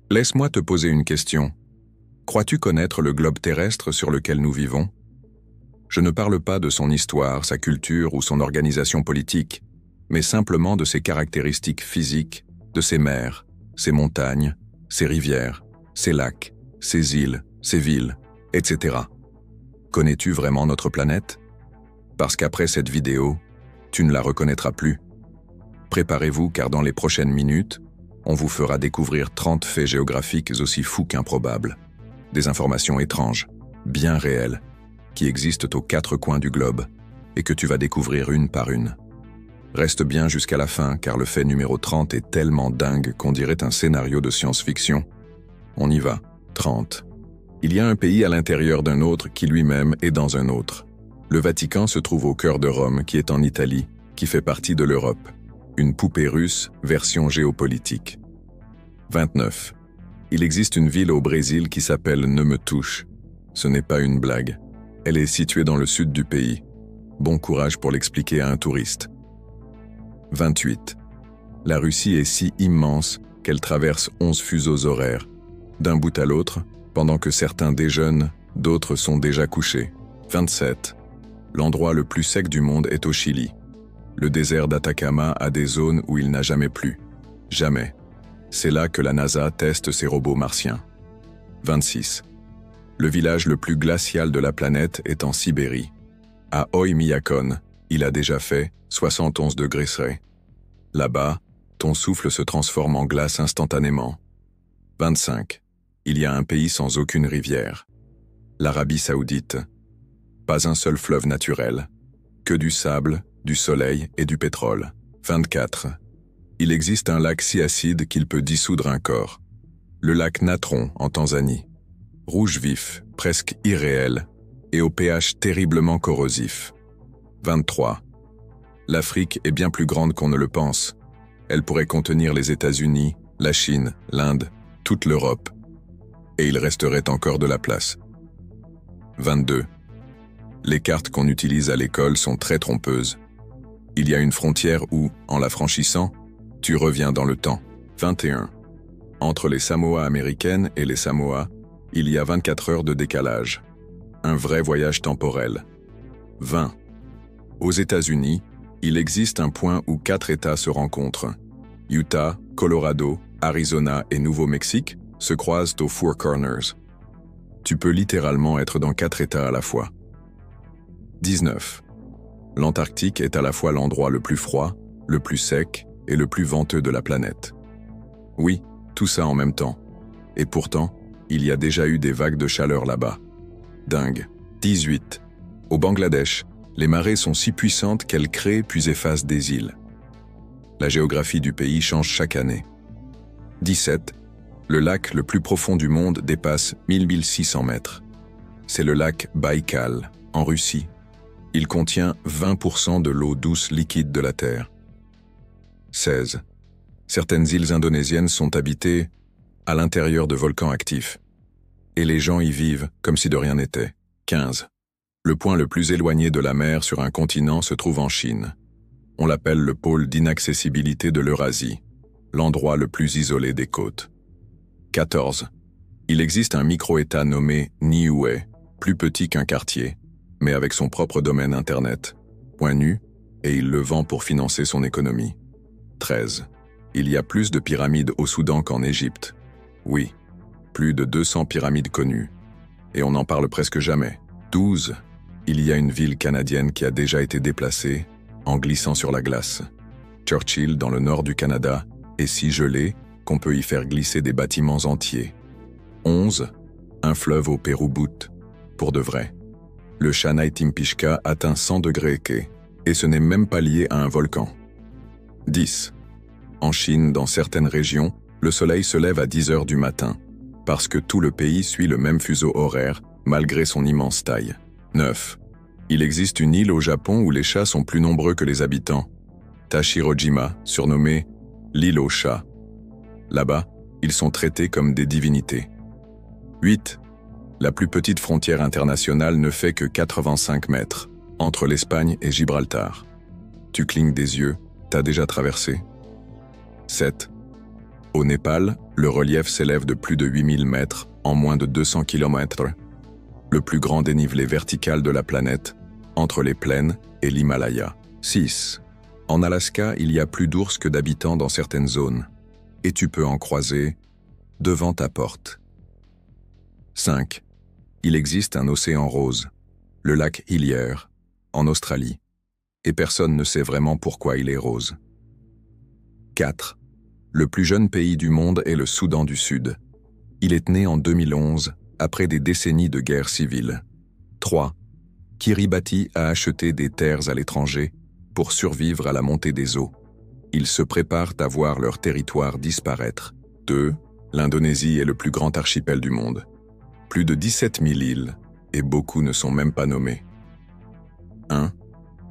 Laisse-moi te poser une question. Crois-tu connaître le globe terrestre sur lequel nous vivons? Je ne parle pas de son histoire, sa culture ou son organisation politique, mais simplement de ses caractéristiques physiques, de ses mers, ses montagnes, ses rivières, ses lacs, ses îles, ses villes, etc. Connais-tu vraiment notre planète? Parce qu'après cette vidéo, tu ne la reconnaîtras plus. Préparez-vous car dans les prochaines minutes, on vous fera découvrir 30 faits géographiques aussi fous qu'improbables. Des informations étranges, bien réelles, qui existent aux 4 coins du globe et que tu vas découvrir une par une. Reste bien jusqu'à la fin car le fait numéro 30 est tellement dingue qu'on dirait un scénario de science-fiction. On y va. 30. Il y a un pays à l'intérieur d'un autre qui lui-même est dans un autre. Le Vatican se trouve au cœur de Rome, qui est en Italie, qui fait partie de l'Europe. Une poupée russe, version géopolitique. 29. Il existe une ville au Brésil qui s'appelle Nemetouche. Ce n'est pas une blague. Elle est située dans le sud du pays. Bon courage pour l'expliquer à un touriste. 28. La Russie est si immense qu'elle traverse 11 fuseaux horaires. D'un bout à l'autre, pendant que certains déjeunent, d'autres sont déjà couchés. 27. L'endroit le plus sec du monde est au Chili. Le désert d'Atacama a des zones où il n'a jamais plu. Jamais. C'est là que la NASA teste ses robots martiens. 26. Le village le plus glacial de la planète est en Sibérie. À Oymyakon, il a déjà fait 71 degrés C. Là-bas, ton souffle se transforme en glace instantanément. 25. Il y a un pays sans aucune rivière. L'Arabie Saoudite. Pas un seul fleuve naturel. Que du sable, du soleil et du pétrole. 24. Il existe un lac si acide qu'il peut dissoudre un corps. Le lac Natron, en Tanzanie. Rouge vif, presque irréel, et au pH terriblement corrosif. 23. L'Afrique est bien plus grande qu'on ne le pense. Elle pourrait contenir les États-Unis, la Chine, l'Inde, toute l'Europe. Et il resterait encore de la place. 22. Les cartes qu'on utilise à l'école sont très trompeuses. Il y a une frontière où, en la franchissant, tu reviens dans le temps. 21. Entre les Samoa américaines et les Samoa, il y a 24 heures de décalage. Un vrai voyage temporel. 20. Aux États-Unis, il existe un point où 4 États se rencontrent. Utah, Colorado, Arizona et Nouveau-Mexique se croisent aux Four Corners. Tu peux littéralement être dans 4 États à la fois. 19. L'Antarctique est à la fois l'endroit le plus froid, le plus sec et le plus venteux de la planète. Oui, tout ça en même temps. Et pourtant, il y a déjà eu des vagues de chaleur là-bas. Dingue. 18. Au Bangladesh, les marées sont si puissantes qu'elles créent puis effacent des îles. La géographie du pays change chaque année. 17. Le lac le plus profond du monde dépasse 1600 mètres. C'est le lac Baïkal, en Russie. Il contient 20% de l'eau douce liquide de la Terre. 16. Certaines îles indonésiennes sont habitées à l'intérieur de volcans actifs. Et les gens y vivent comme si de rien n'était. 15. Le point le plus éloigné de la mer sur un continent se trouve en Chine. On l'appelle le pôle d'inaccessibilité de l'Eurasie, l'endroit le plus isolé des côtes. 14. Il existe un micro-État nommé Niue, plus petit qu'un quartier, mais avec son propre domaine Internet, point nu, et il le vend pour financer son économie. 13. Il y a plus de pyramides au Soudan qu'en Égypte. Oui, plus de 200 pyramides connues. Et on n'en parle presque jamais. 12. Il y a une ville canadienne qui a déjà été déplacée en glissant sur la glace. Churchill, dans le nord du Canada, est si gelé qu'on peut y faire glisser des bâtiments entiers. 11. Un fleuve au Pérou-Bout, pour de vrai. Le Shanai Timpishka atteint 100 degrés K, et ce n'est même pas lié à un volcan. 10. En Chine, dans certaines régions, le soleil se lève à 10 heures du matin, parce que tout le pays suit le même fuseau horaire, malgré son immense taille. 9. Il existe une île au Japon où les chats sont plus nombreux que les habitants. Tashirojima, surnommée l'île aux chats. Là-bas, ils sont traités comme des divinités. 8. La plus petite frontière internationale ne fait que 85 mètres, entre l'Espagne et Gibraltar. Tu clignes des yeux, t'as déjà traversé. 7. Au Népal, le relief s'élève de plus de 8000 mètres en moins de 200 km, le plus grand dénivelé vertical de la planète, entre les plaines et l'Himalaya. 6. En Alaska, il y a plus d'ours que d'habitants dans certaines zones, et tu peux en croiser devant ta porte. 5. Il existe un océan rose, le lac Hillier, en Australie, et personne ne sait vraiment pourquoi il est rose. 4. Le plus jeune pays du monde est le Soudan du Sud. Il est né en 2011, après des décennies de guerre civile. 3. Kiribati a acheté des terres à l'étranger pour survivre à la montée des eaux. Ils se préparent à voir leur territoire disparaître. 2. L'Indonésie est le plus grand archipel du monde. Plus de 17 000 îles, et beaucoup ne sont même pas nommées. 1.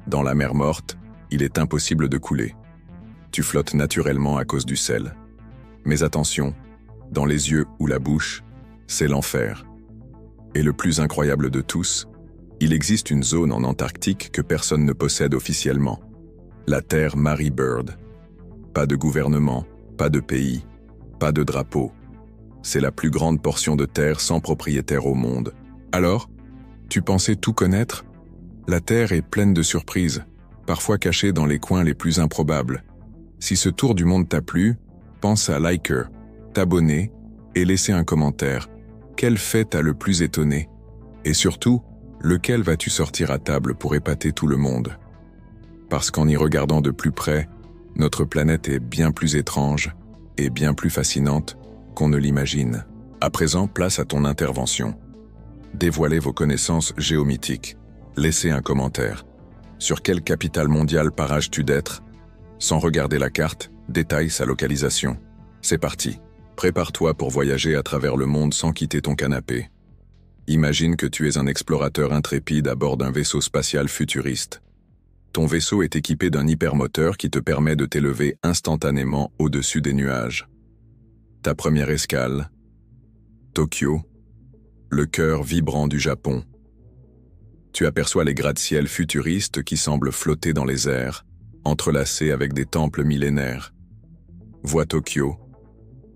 Dans la mer Morte, il est impossible de couler. Tu flottes naturellement à cause du sel. Mais attention, dans les yeux ou la bouche, c'est l'enfer. Et le plus incroyable de tous, il existe une zone en Antarctique que personne ne possède officiellement. La terre Mary Bird. Pas de gouvernement, pas de pays, pas de drapeau. C'est la plus grande portion de terre sans propriétaire au monde. Alors, tu pensais tout connaître? La Terre est pleine de surprises, parfois cachées dans les coins les plus improbables. Si ce tour du monde t'a plu, pense à liker, t'abonner et laisser un commentaire. Quel fait t'a le plus étonné? Et surtout, lequel vas-tu sortir à table pour épater tout le monde? Parce qu'en y regardant de plus près, notre planète est bien plus étrange et bien plus fascinante qu'on ne l'imagine. À présent, place à ton intervention. Dévoilez vos connaissances géomythiques. Laissez un commentaire. Sur quelle capitale mondiale parages-tu d'être? Sans regarder la carte, détaille sa localisation. C'est parti. Prépare-toi pour voyager à travers le monde sans quitter ton canapé. Imagine que tu es un explorateur intrépide à bord d'un vaisseau spatial futuriste. Ton vaisseau est équipé d'un hypermoteur qui te permet de t'élever instantanément au-dessus des nuages. Ta première escale, Tokyo, le cœur vibrant du Japon. Tu aperçois les gratte-ciel futuristes qui semblent flotter dans les airs, entrelacés avec des temples millénaires. Vois Tokyo,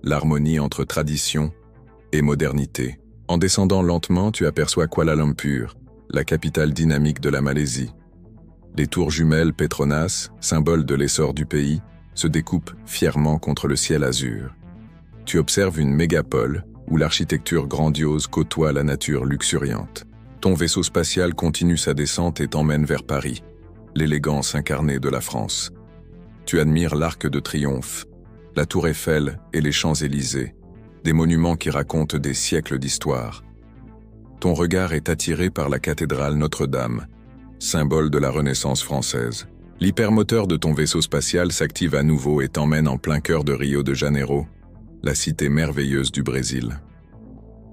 l'harmonie entre tradition et modernité. En descendant lentement, tu aperçois Kuala Lumpur, la capitale dynamique de la Malaisie. Les tours jumelles Petronas, symbole de l'essor du pays, se découpent fièrement contre le ciel azur. Tu observes une mégapole où l'architecture grandiose côtoie la nature luxuriante. Ton vaisseau spatial continue sa descente et t'emmène vers Paris, l'élégance incarnée de la France. Tu admires l'Arc de Triomphe, la Tour Eiffel et les Champs-Élysées, des monuments qui racontent des siècles d'histoire. Ton regard est attiré par la cathédrale Notre-Dame, symbole de la Renaissance française. L'hypermoteur de ton vaisseau spatial s'active à nouveau et t'emmène en plein cœur de Rio de Janeiro, la cité merveilleuse du Brésil.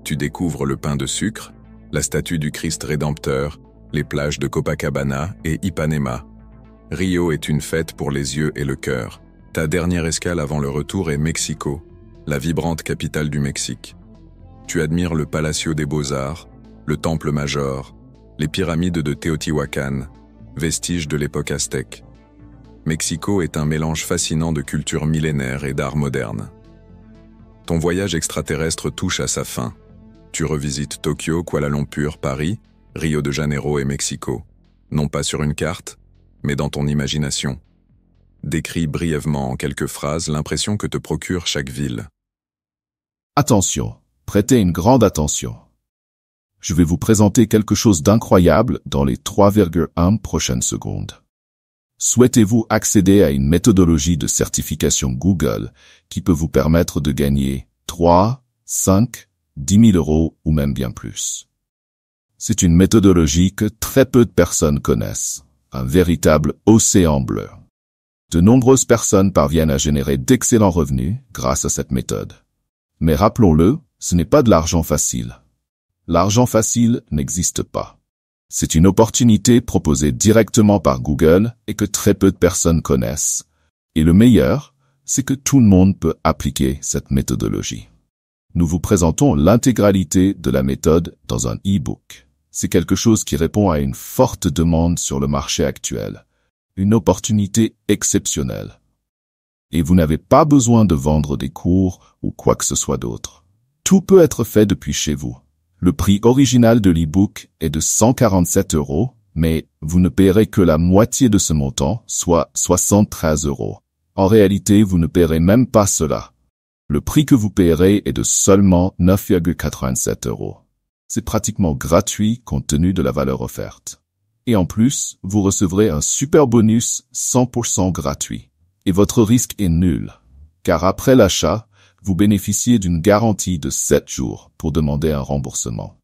Tu découvres le pain de sucre, la statue du Christ rédempteur, les plages de Copacabana et Ipanema. Rio est une fête pour les yeux et le cœur. Ta dernière escale avant le retour est Mexico, la vibrante capitale du Mexique. Tu admires le Palacio des Beaux-Arts, le Temple Major, les pyramides de Teotihuacan, vestiges de l'époque aztèque. Mexico est un mélange fascinant de culture millénaire et d'art moderne. Ton voyage extraterrestre touche à sa fin. Tu revisites Tokyo, Kuala Lumpur, Paris, Rio de Janeiro et Mexico, non pas sur une carte, mais dans ton imagination. Décris brièvement en quelques phrases l'impression que te procure chaque ville. Attention, prêtez une grande attention. Je vais vous présenter quelque chose d'incroyable dans les 3,1 prochaines secondes. Souhaitez-vous accéder à une méthodologie de certification Google qui peut vous permettre de gagner 3, 5, 10 000 euros ou même bien plus? C'est une méthodologie que très peu de personnes connaissent, un véritable océan bleu. De nombreuses personnes parviennent à générer d'excellents revenus grâce à cette méthode. Mais rappelons-le, ce n'est pas de l'argent facile. L'argent facile n'existe pas. C'est une opportunité proposée directement par Google et que très peu de personnes connaissent. Et le meilleur, c'est que tout le monde peut appliquer cette méthodologie. Nous vous présentons l'intégralité de la méthode dans un e-book. C'est quelque chose qui répond à une forte demande sur le marché actuel. Une opportunité exceptionnelle. Et vous n'avez pas besoin de vendre des cours ou quoi que ce soit d'autre. Tout peut être fait depuis chez vous. Le prix original de l'e-book est de 147 €, mais vous ne paierez que la moitié de ce montant, soit 73 €. En réalité, vous ne paierez même pas cela. Le prix que vous paierez est de seulement 9,87 €. C'est pratiquement gratuit compte tenu de la valeur offerte. Et en plus, vous recevrez un super bonus 100% gratuit. Et votre risque est nul, car après l'achat, vous bénéficiez d'une garantie de 7 jours pour demander un remboursement.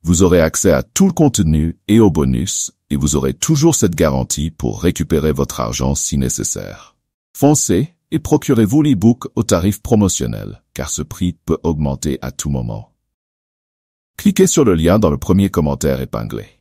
Vous aurez accès à tout le contenu et aux bonus, et vous aurez toujours cette garantie pour récupérer votre argent si nécessaire. Foncez et procurez-vous l'e-book au tarif promotionnel, car ce prix peut augmenter à tout moment. Cliquez sur le lien dans le premier commentaire épinglé.